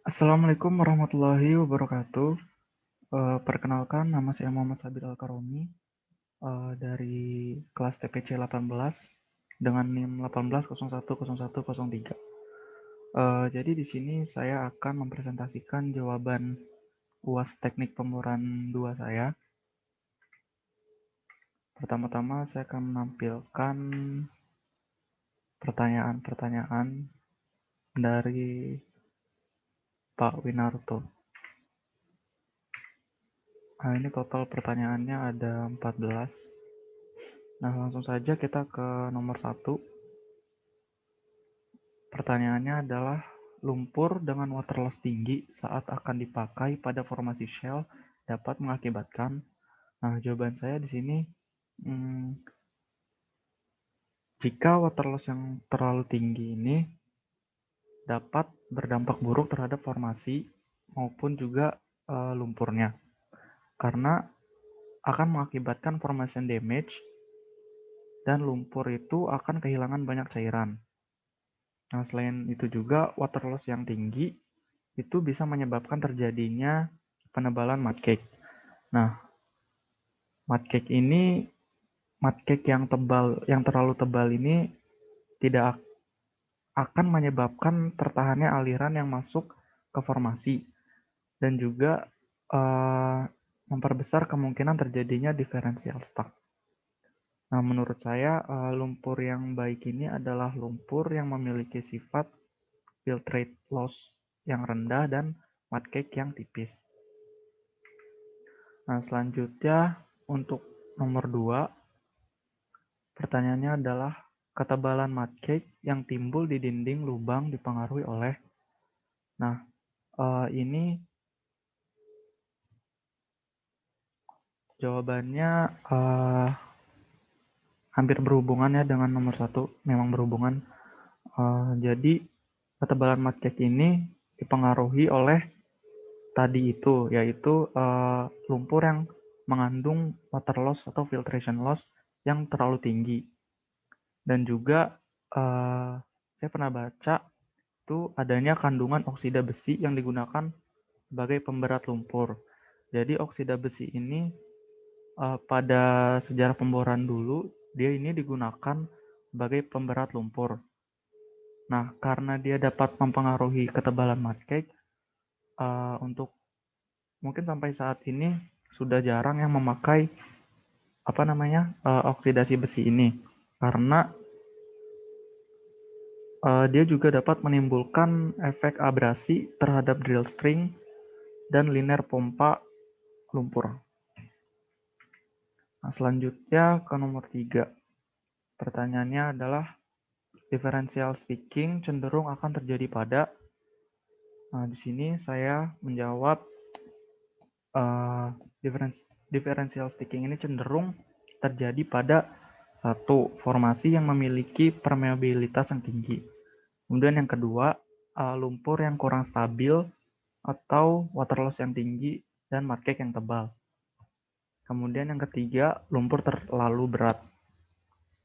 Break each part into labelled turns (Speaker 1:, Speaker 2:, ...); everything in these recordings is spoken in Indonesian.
Speaker 1: Assalamualaikum warahmatullahi wabarakatuh. Perkenalkan, nama saya Muhammad Sabil Al-Karomi dari kelas TPC 18 dengan NIM 18010103. Jadi di sini saya akan mempresentasikan jawaban UAS Teknik Pemrograman 2 saya. Pertama-tama saya akan menampilkan pertanyaan-pertanyaan dari Pak Winarto. Nah, ini total pertanyaannya ada 14. Nah, langsung saja kita ke nomor 1. Pertanyaannya adalah lumpur dengan water loss tinggi saat akan dipakai pada formasi shell dapat mengakibatkan. Nah, jawaban saya di sini, jika water loss yang terlalu tinggi ini dapat berdampak buruk terhadap formasi maupun juga lumpurnya, karena akan mengakibatkan formation damage dan lumpur itu akan kehilangan banyak cairan. Nah, selain itu juga water loss yang tinggi itu bisa menyebabkan terjadinya penebalan mud cake. Nah, mud cake yang terlalu tebal ini tidak akan menyebabkan tertahannya aliran yang masuk ke formasi dan juga memperbesar kemungkinan terjadinya differential stuck. Nah, menurut saya lumpur yang baik ini adalah lumpur yang memiliki sifat filtrate loss yang rendah dan mud cake yang tipis. Nah, selanjutnya untuk nomor 2, pertanyaannya adalah ketebalan mud cake yang timbul di dinding lubang dipengaruhi oleh. Nah, ini jawabannya hampir berhubungan ya dengan nomor 1, memang berhubungan. Jadi ketebalan mud cake ini dipengaruhi oleh tadi itu, yaitu lumpur yang mengandung water loss atau filtration loss yang terlalu tinggi. Dan juga saya pernah baca itu adanya kandungan oksida besi yang digunakan sebagai pemberat lumpur. Jadi oksida besi ini pada sejarah pemboran dulu dia ini digunakan sebagai pemberat lumpur. Nah, karena dia dapat mempengaruhi ketebalan mud cake, untuk mungkin sampai saat ini sudah jarang yang memakai oksidasi besi ini, karena dia juga dapat menimbulkan efek abrasi terhadap drill string dan liner pompa lumpur. Nah, selanjutnya ke nomor 3. Pertanyaannya adalah differential sticking cenderung akan terjadi pada. Nah, di sini saya menjawab differential sticking ini cenderung terjadi pada satu, formasi yang memiliki permeabilitas yang tinggi. Kemudian yang kedua, lumpur yang kurang stabil atau water loss yang tinggi dan mud cake yang tebal. Kemudian yang ketiga, lumpur terlalu berat.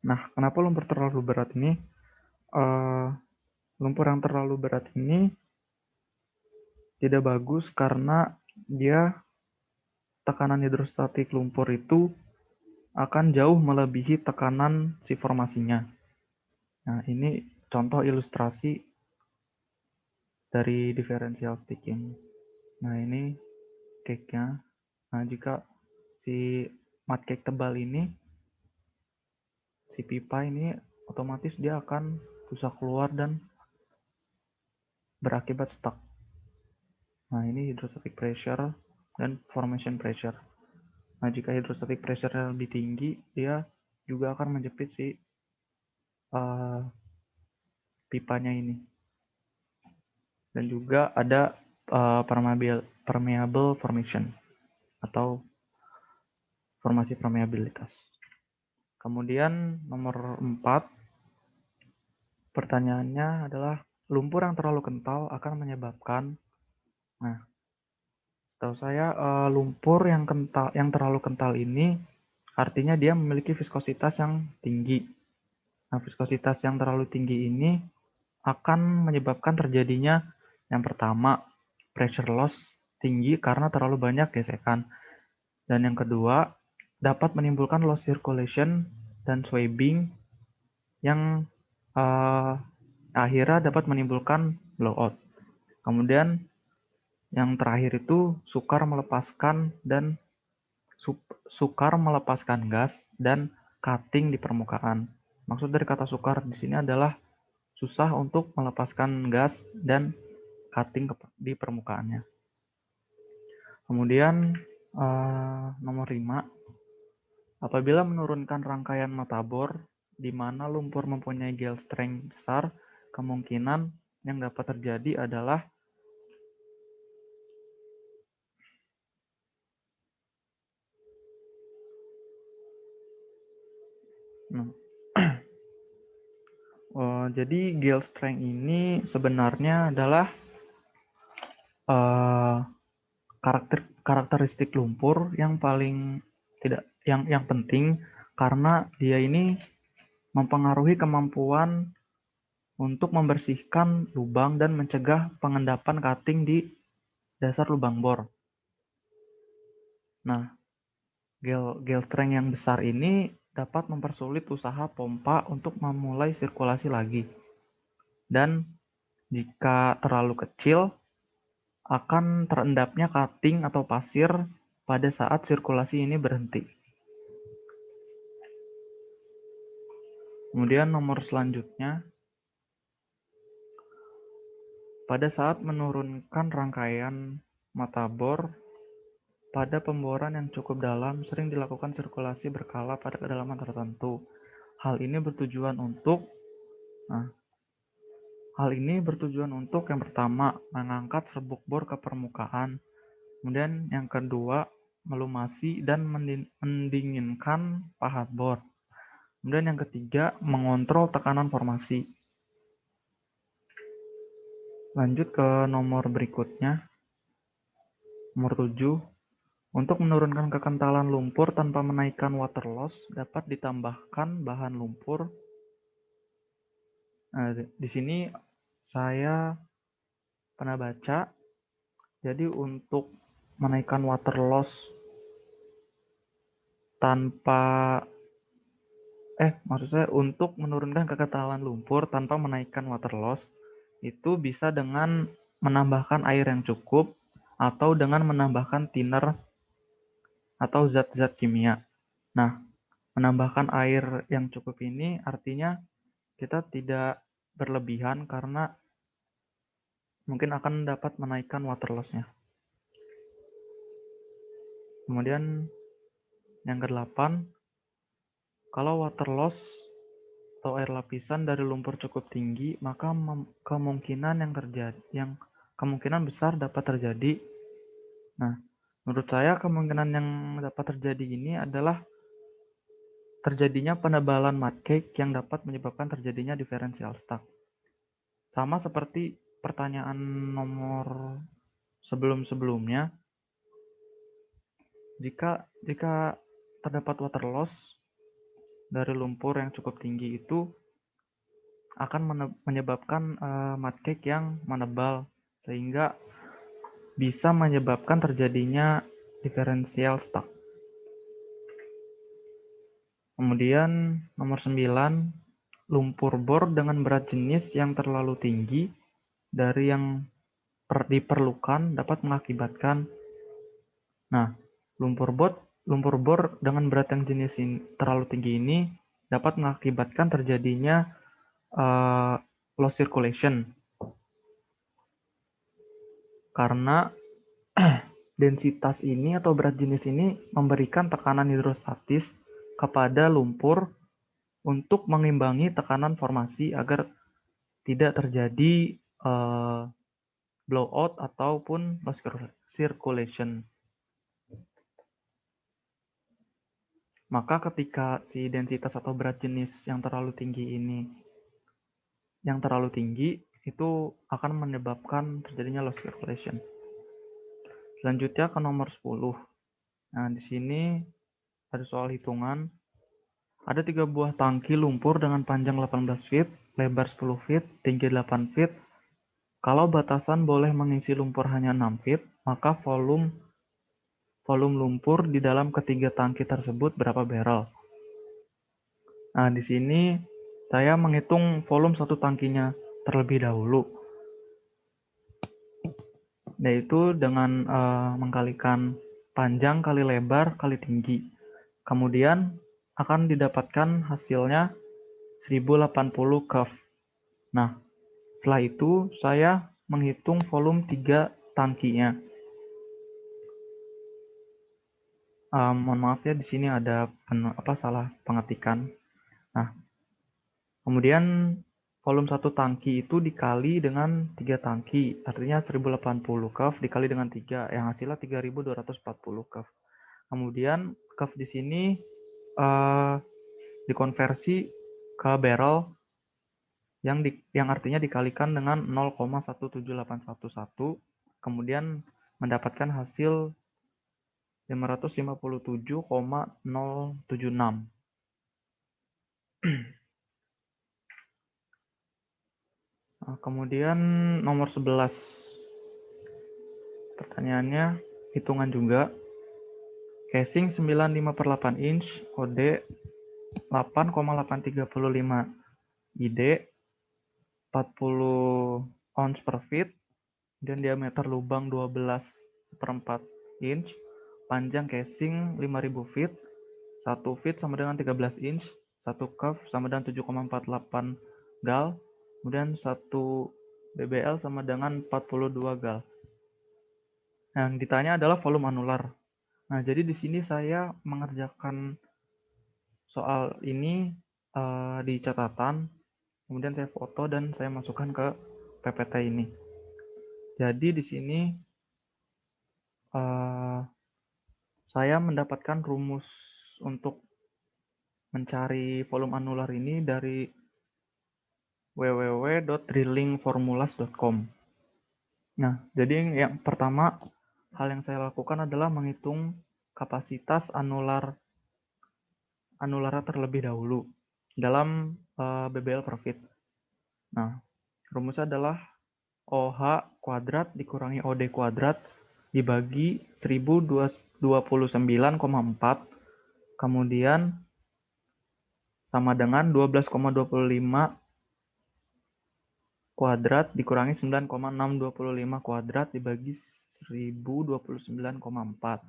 Speaker 1: Nah, kenapa lumpur terlalu berat ini? Lumpur yang terlalu berat ini tidak bagus karena dia tekanan hidrostatik lumpur itu akan jauh melebihi tekanan si formasinya. Nah, ini contoh ilustrasi dari differential sticking. Nah, ini cake-nya. Nah, jika si mud cake tebal ini, si pipa ini otomatis dia akan susah keluar dan berakibat stuck. Nah, ini hydrostatic pressure dan formation pressure. Nah, jika hydrostatic pressure lebih tinggi, dia juga akan menjepit si pipanya ini. Dan juga ada permeable formation atau formasi permeabilitas. Kemudian nomor 4, pertanyaannya adalah lumpur yang terlalu kental akan menyebabkan. Nah, tahu saya lumpur yang terlalu kental ini artinya dia memiliki viskositas yang tinggi. Nah, viskositas yang terlalu tinggi ini akan menyebabkan terjadinya yang pertama, pressure loss tinggi karena terlalu banyak gesekan. Dan yang kedua, dapat menimbulkan loss circulation dan swabbing yang akhirnya dapat menimbulkan blowout. Kemudian yang terakhir itu sukar melepaskan gas dan cutting di permukaan. Maksud dari kata sukar di sini adalah susah untuk melepaskan gas dan cutting di permukaannya. Kemudian nomor 5, apabila menurunkan rangkaian mata bor di mana lumpur mempunyai gale strength besar, kemungkinan yang dapat terjadi adalah jadi gale strength ini sebenarnya adalah karakteristik lumpur yang paling yang penting karena dia ini mempengaruhi kemampuan untuk membersihkan lubang dan mencegah pengendapan cutting di dasar lubang bor. Nah, gale strength yang besar ini dapat mempersulit usaha pompa untuk memulai sirkulasi lagi. Dan jika terlalu kecil, akan terendapnya cutting atau pasir pada saat sirkulasi ini berhenti. Kemudian nomor selanjutnya, pada saat menurunkan rangkaian mata bor pada pemboran yang cukup dalam, sering dilakukan sirkulasi berkala pada kedalaman tertentu. Hal ini bertujuan untuk yang pertama, mengangkat serbuk bor ke permukaan. Kemudian yang kedua, melumasi dan mendinginkan pahat bor. Kemudian yang ketiga, mengontrol tekanan formasi. Lanjut ke nomor berikutnya. Nomor 7. Untuk menurunkan kekentalan lumpur tanpa menaikkan water loss, dapat ditambahkan bahan lumpur. Nah, di sini saya pernah baca, jadi untuk menaikkan water loss untuk menurunkan kekentalan lumpur tanpa menaikkan water loss, itu bisa dengan menambahkan air yang cukup atau dengan menambahkan thinner atau zat-zat kimia. Nah, menambahkan air yang cukup ini artinya kita tidak berlebihan karena mungkin akan dapat menaikkan water loss-nya. Kemudian yang ke-8, kalau water loss atau air lapisan dari lumpur cukup tinggi, maka kemungkinan besar dapat terjadi. Nah, menurut saya kemungkinan yang dapat terjadi ini adalah terjadinya penebalan mud cake yang dapat menyebabkan terjadinya differential stuck. Sama seperti pertanyaan nomor sebelum-sebelumnya, jika terdapat water loss dari lumpur yang cukup tinggi itu akan menyebabkan mud cake yang menebal sehingga bisa menyebabkan terjadinya differential stuck. Kemudian nomor 9, lumpur bor dengan berat jenis yang terlalu tinggi dari yang diperlukan dapat mengakibatkan. Nah, lumpur bor dengan berat yang jenis terlalu tinggi ini dapat mengakibatkan terjadinya loss circulation karena densitas ini atau berat jenis ini memberikan tekanan hidrostatis kepada lumpur untuk mengimbangi tekanan formasi agar tidak terjadi blowout ataupun loss circulation. Maka ketika si densitas atau berat jenis yang terlalu tinggi itu akan menyebabkan terjadinya loss circulation. Selanjutnya ke nomor 10. Nah, di sini ada soal hitungan. Ada 3 buah tangki lumpur dengan panjang 18 feet, lebar 10 feet, tinggi 8 feet. Kalau batasan boleh mengisi lumpur hanya 6 feet, maka volume lumpur di dalam ketiga tangki tersebut berapa barrel? Nah, di sini saya menghitung volume satu tangkinya terlebih dahulu, yaitu dengan mengkalikan panjang kali lebar kali tinggi. Kemudian akan didapatkan hasilnya 1080 curve. Nah, setelah itu saya menghitung volume 3 tangkinya. Mohon maaf ya, di sini ada salah pengetikan. Nah, kemudian volume satu tangki itu dikali dengan 3 tangki, artinya 1080 curve dikali dengan 3, yang hasilnya 3240 curve. Kemudian curve di sini dikonversi ke barrel yang artinya dikalikan dengan 0,17811, kemudian mendapatkan hasil 557,076. Nah, kemudian nomor 11. Pertanyaannya hitungan juga. Casing 95/8 inch, OD 8,835 ID, 40 ounce per feet, dan diameter lubang 12/4 inch, panjang casing 5000 feet, 1 feet sama dengan 13 inch, 1 curve sama dengan 7,48 gal, kemudian 1 BBL sama dengan 42 gal. Yang ditanya adalah volume anular. Nah, jadi di sini saya mengerjakan soal ini di catatan, kemudian saya foto dan saya masukkan ke PPT ini. Jadi di sini saya mendapatkan rumus untuk mencari volume anular ini dari www.drillingformulas.com. Nah, jadi yang pertama hal yang saya lakukan adalah menghitung kapasitas anularnya terlebih dahulu dalam BBL per feet. Nah, rumusnya adalah OH kuadrat dikurangi OD kuadrat dibagi 1029,4, kemudian sama dengan 12,25 kuadrat dikurangi 9,625 kuadrat dibagi 1029,4.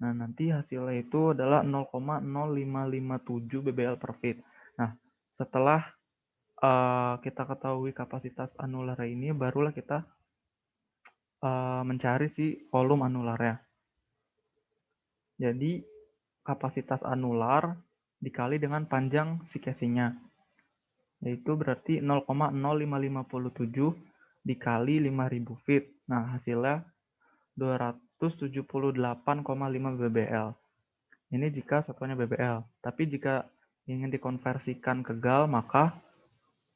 Speaker 1: Nah, nanti hasilnya itu adalah 0,0557 BBL per feet. Nah, setelah kita ketahui kapasitas anular ini, barulah kita mencari si volume anularnya. Jadi, kapasitas anular dikali dengan panjang si casingnya, yaitu berarti 0,0557 dikali 5000 feet. Nah, hasilnya 278,5 BBL. Ini jika satuannya BBL. Tapi jika ingin dikonversikan ke gal, maka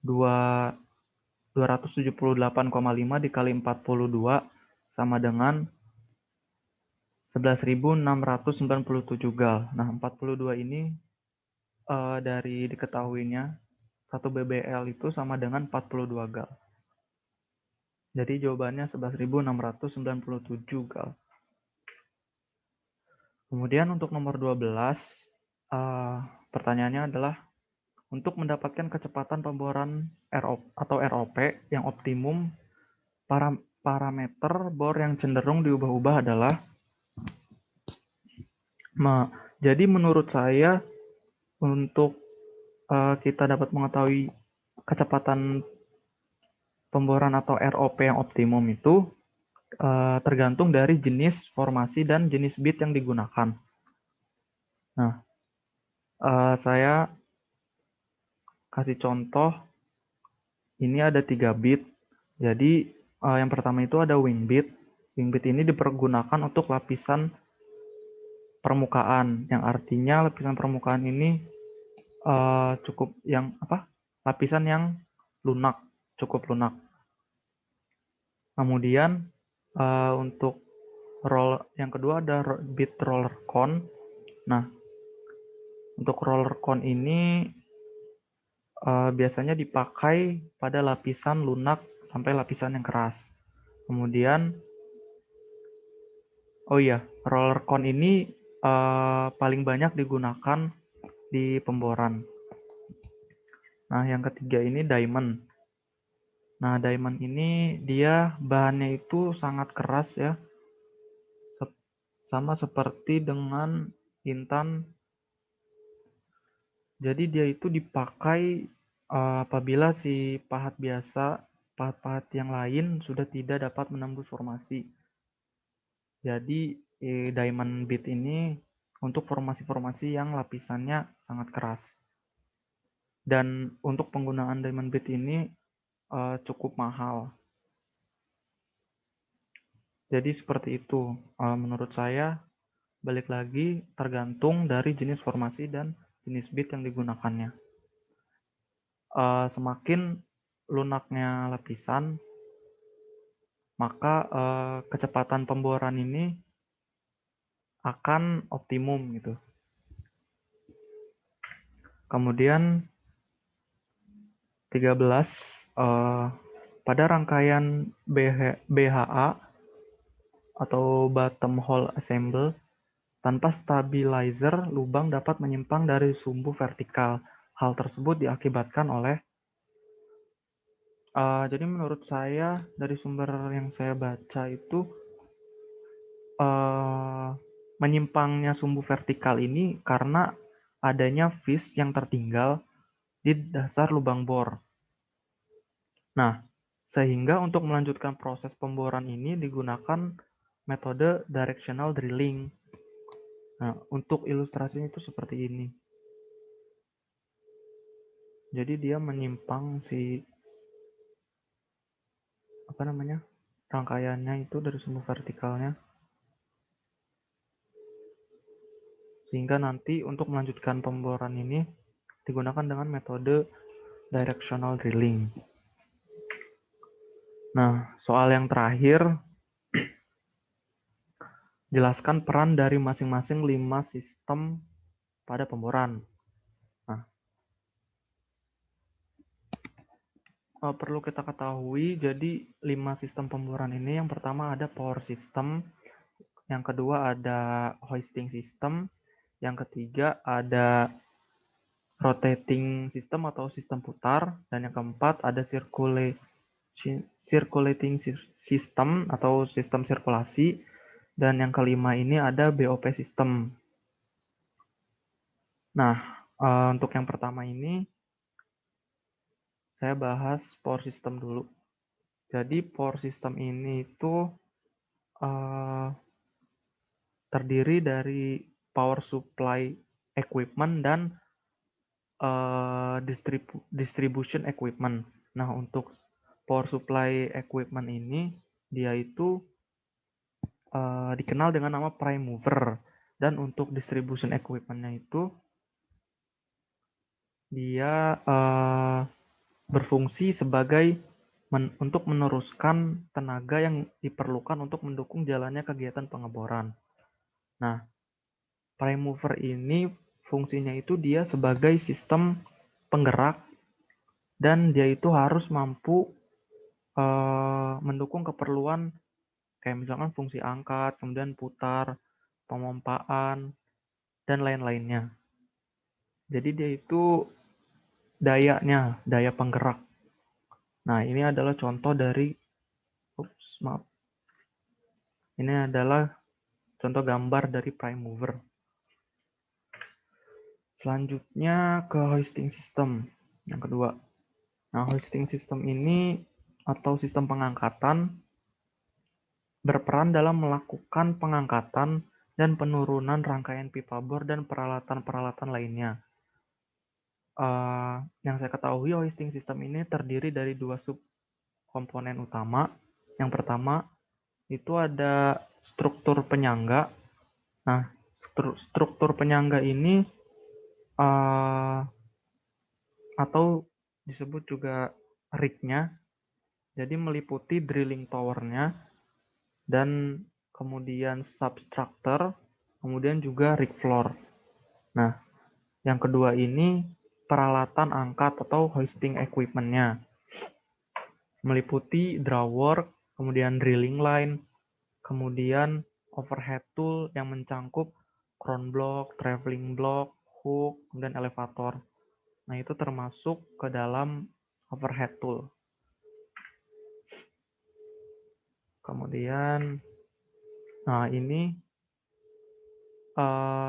Speaker 1: 278,5 dikali 42 sama dengan 11.697 gal. Nah, 42 ini dari diketahuinya 1 BBL itu sama dengan 42 gal. Jadi jawabannya 11.697 gal. Kemudian untuk nomor 12, pertanyaannya adalah untuk mendapatkan kecepatan pemboran ROP yang optimum, parameter bor yang cenderung diubah-ubah adalah. Jadi menurut saya untuk kita dapat mengetahui kecepatan pemboran atau ROP yang optimum itu tergantung dari jenis formasi dan jenis bit yang digunakan. Nah, saya kasih contoh, ini ada 3 bit. Jadi yang pertama itu ada wing bit. Wing bit ini dipergunakan untuk lapisan permukaan, yang artinya lapisan permukaan ini cukup lapisan yang lunak, cukup lunak. Kemudian untuk yang kedua ada bit roller cone. Nah, untuk roller cone ini biasanya dipakai pada lapisan lunak sampai lapisan yang keras. Kemudian, roller cone ini paling banyak digunakan di pemboran. Nah, yang ketiga ini diamond. Nah, diamond ini dia bahannya itu sangat keras ya. Sama seperti dengan intan. Jadi dia itu dipakai apabila si pahat-pahat yang lain sudah tidak dapat menembus formasi. Jadi diamond bead ini untuk formasi-formasi yang lapisannya sangat keras. Dan untuk penggunaan diamond bead ini cukup mahal. Jadi seperti itu. Menurut saya, balik lagi tergantung dari jenis formasi dan jenis bead yang digunakannya. Semakin lunaknya lapisan, maka kecepatan pemboran ini akan optimum gitu. Kemudian 13, pada rangkaian BHA atau bottom hole assemble, tanpa stabilizer, lubang dapat menyimpang dari sumbu vertikal. Hal tersebut diakibatkan oleh jadi menurut saya dari sumber yang saya baca itu menyimpangnya sumbu vertikal ini karena adanya vis yang tertinggal di dasar lubang bor. Nah, sehingga untuk melanjutkan proses pemboran ini digunakan metode directional drilling. Nah, untuk ilustrasinya itu seperti ini. Jadi dia menyimpang rangkaiannya itu dari sumbu vertikalnya. Sehingga nanti untuk melanjutkan pemboran ini digunakan dengan metode directional drilling. Nah, soal yang terakhir, jelaskan peran dari masing-masing 5 sistem pada pemboran. Nah, perlu kita ketahui, jadi 5 sistem pemboran ini yang pertama ada power system, yang kedua ada hoisting system, yang ketiga ada rotating system atau sistem putar, dan yang keempat ada circulating system atau sistem sirkulasi, dan yang kelima ini ada BOP system. Nah, untuk yang pertama ini saya bahas power system dulu. Jadi power system ini itu terdiri dari power supply equipment dan distribution equipment. Nah, untuk power supply equipment ini dia itu dikenal dengan nama prime mover, dan untuk distribution equipment-nya itu dia berfungsi sebagai untuk meneruskan tenaga yang diperlukan untuk mendukung jalannya kegiatan pengeboran. Nah, prime mover ini fungsinya itu dia sebagai sistem penggerak, dan dia itu harus mampu mendukung keperluan kayak misalkan fungsi angkat, kemudian putar, pemompaan, dan lain-lainnya. Jadi dia itu daya penggerak. Nah, ini adalah contoh dari ini adalah contoh gambar dari prime mover. Selanjutnya ke hoisting system yang kedua. Nah, hoisting system ini atau sistem pengangkatan berperan dalam melakukan pengangkatan dan penurunan rangkaian pipa bor dan peralatan-peralatan lainnya. Yang saya ketahui, hoisting system ini terdiri dari 2 subkomponen utama. Yang pertama itu ada struktur penyangga. Nah, struktur penyangga ini atau disebut juga rig-nya, jadi meliputi drilling tower-nya dan kemudian substructure, kemudian juga rig floor. Nah, yang kedua ini peralatan angkat atau hoisting equipment-nya. meliputi drawer, kemudian drilling line, kemudian overhead tool yang mencangkup crown block, traveling block, hook, dan elevator. Nah, itu termasuk ke dalam overhead tool. Kemudian, nah ini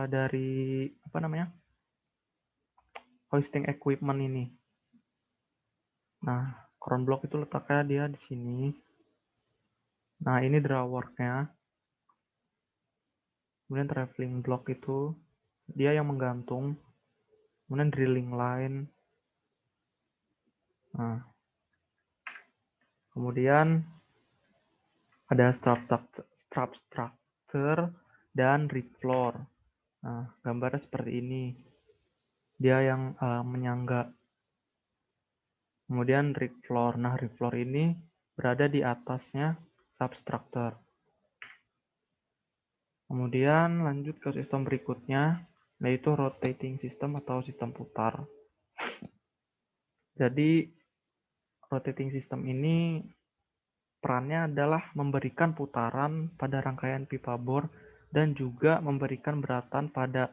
Speaker 1: dari apa namanya, hoisting equipment ini. Nah, crown block itu letaknya dia di sini. Nah, ini drawernya. Kemudian traveling block itu dia yang menggantung. Kemudian drilling line. Nah, kemudian ada strap structure dan rig floor. Nah, gambarnya seperti ini. Dia yang menyangga. Kemudian rig floor. Nah, rig floor ini berada di atasnya substructure. Kemudian lanjut ke sistem berikutnya, yaitu rotating system atau sistem putar. Jadi, rotating system ini perannya adalah memberikan putaran pada rangkaian pipa bor dan juga memberikan beratan pada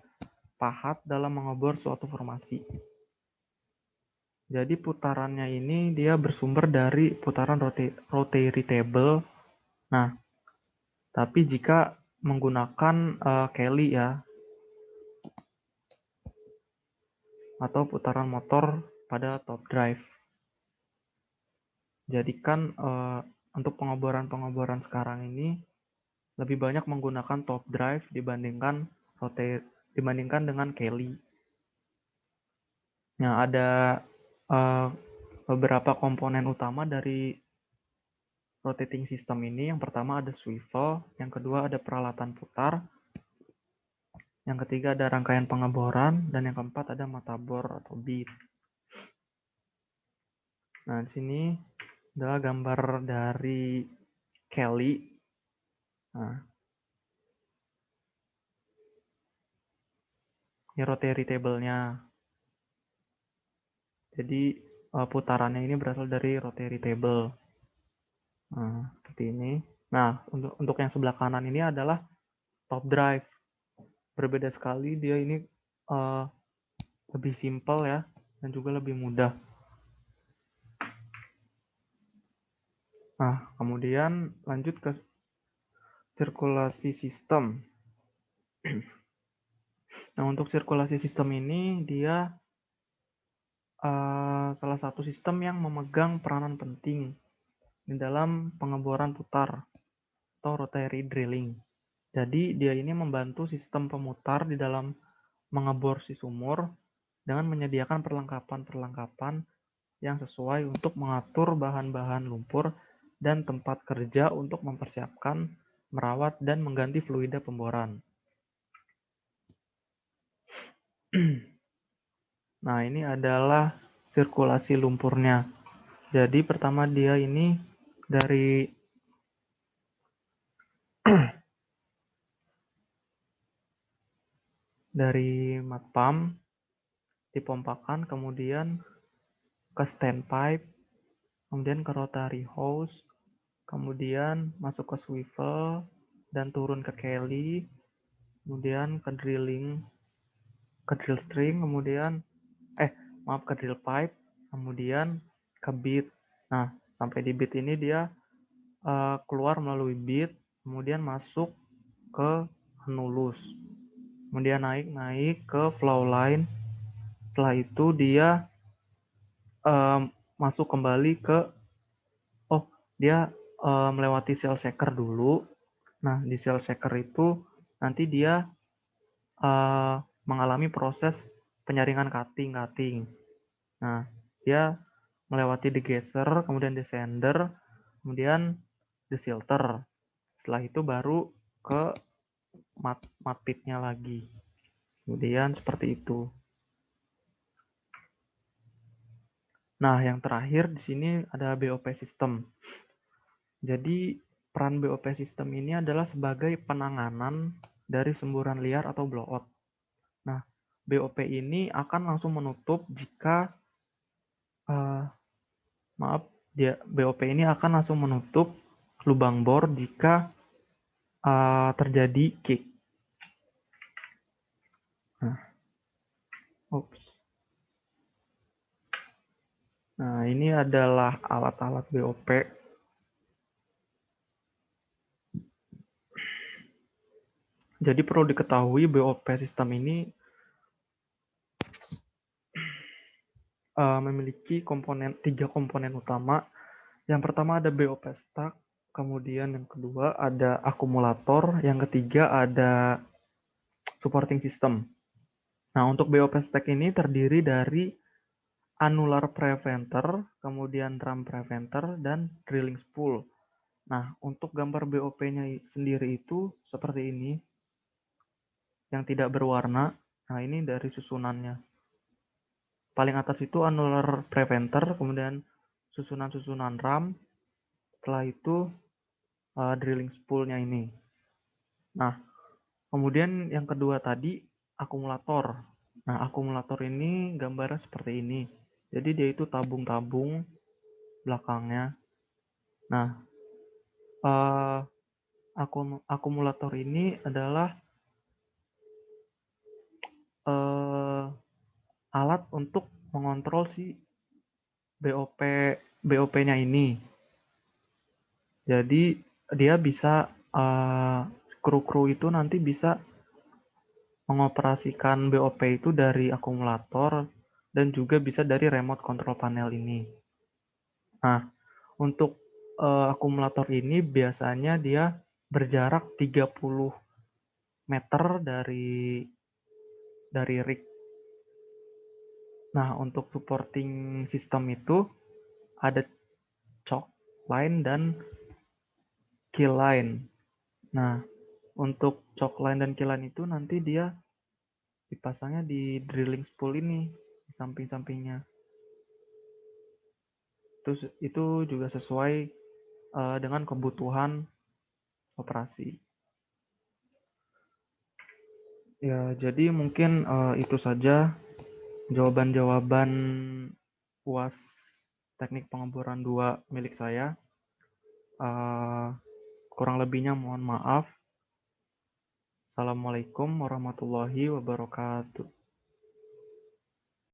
Speaker 1: pahat dalam mengebor suatu formasi. Jadi putarannya ini dia bersumber dari putaran rotary table. Nah, tapi jika menggunakan Kelly ya, atau putaran motor pada top drive. Jadi kan untuk pengeboran sekarang ini lebih banyak menggunakan top drive dibandingkan dengan Kelly. Nah, ada beberapa komponen utama dari rotating system ini. Yang pertama ada swivel, yang kedua ada peralatan putar, yang ketiga ada rangkaian pengeboran, dan yang keempat ada mata bor atau bead. Nah, di sini adalah gambar dari Kelly. Nah, ini rotary table-nya. Jadi putarannya ini berasal dari rotary table. Nah, seperti ini. Nah, untuk yang sebelah kanan ini adalah top drive. Berbeda sekali, dia ini lebih simpel ya, dan juga lebih mudah. Nah, kemudian lanjut ke sirkulasi sistem. Nah, untuk sirkulasi sistem ini dia salah satu sistem yang memegang peranan penting di dalam pengeboran putar atau rotary drilling. Jadi dia ini membantu sistem pemutar di dalam mengebor si sumur dengan menyediakan perlengkapan-perlengkapan yang sesuai untuk mengatur bahan-bahan lumpur dan tempat kerja untuk mempersiapkan, merawat, dan mengganti fluida pemboran. Nah, ini adalah sirkulasi lumpurnya. Jadi pertama dia ini dari mud pump dipompakan, kemudian ke standpipe, kemudian ke rotary hose, kemudian masuk ke swivel dan turun ke Kelly, kemudian ke drill string, kemudian ke drill pipe, kemudian ke bead. Nah, sampai di bead ini dia keluar melalui bead, kemudian masuk ke annulus, kemudian naik ke flow line. Setelah itu dia masuk kembali ke dia melewati cell shaker dulu. Nah, di cell shaker itu nanti dia mengalami proses penyaringan cutting. Nah, dia melewati degasser, kemudian descender, kemudian desilter. Setelah itu baru ke mat pitnya lagi. Kemudian seperti itu. Nah, yang terakhir di sini ada BOP system. Jadi, peran BOP system ini adalah sebagai penanganan dari semburan liar atau blowout. Nah, BOP ini akan langsung menutup jika BOP ini akan langsung menutup lubang bor jika terjadi kick. Nah, ini adalah alat-alat BOP. Jadi perlu diketahui BOP sistem ini memiliki tiga komponen utama. Yang pertama ada BOP stack, kemudian yang kedua ada akumulator, yang ketiga ada supporting system. Nah, untuk BOP stack ini terdiri dari annular preventer, kemudian drum preventer, dan drilling spool. Nah, untuk gambar BOP-nya sendiri itu seperti ini, yang tidak berwarna. Nah, ini dari susunannya. Paling atas itu annular preventer, kemudian susunan-susunan RAM, setelah itu drilling spool-nya ini. Nah, kemudian yang kedua tadi akumulator. Nah, akumulator ini gambarnya seperti ini. Jadi dia itu tabung-tabung belakangnya. Nah, akumulator ini adalah alat untuk mengontrol si BOP-nya ini. Jadi dia bisa kru-kru itu nanti bisa mengoperasikan BOP itu dari akumulator dan juga bisa dari remote control panel ini. Nah, untuk akumulator ini biasanya dia berjarak 30 meter dari rig. Nah, untuk supporting system itu ada choke line dan kill line. Nah, untuk choke line dan kill line itu nanti dia dipasangnya di drilling spool ini di samping-sampingnya. Terus itu juga sesuai dengan kebutuhan operasi. Ya, jadi mungkin itu saja jawaban-jawaban UAS Teknik Pengeboran 2 milik saya. Kurang lebihnya mohon maaf. Assalamualaikum warahmatullahi wabarakatuh.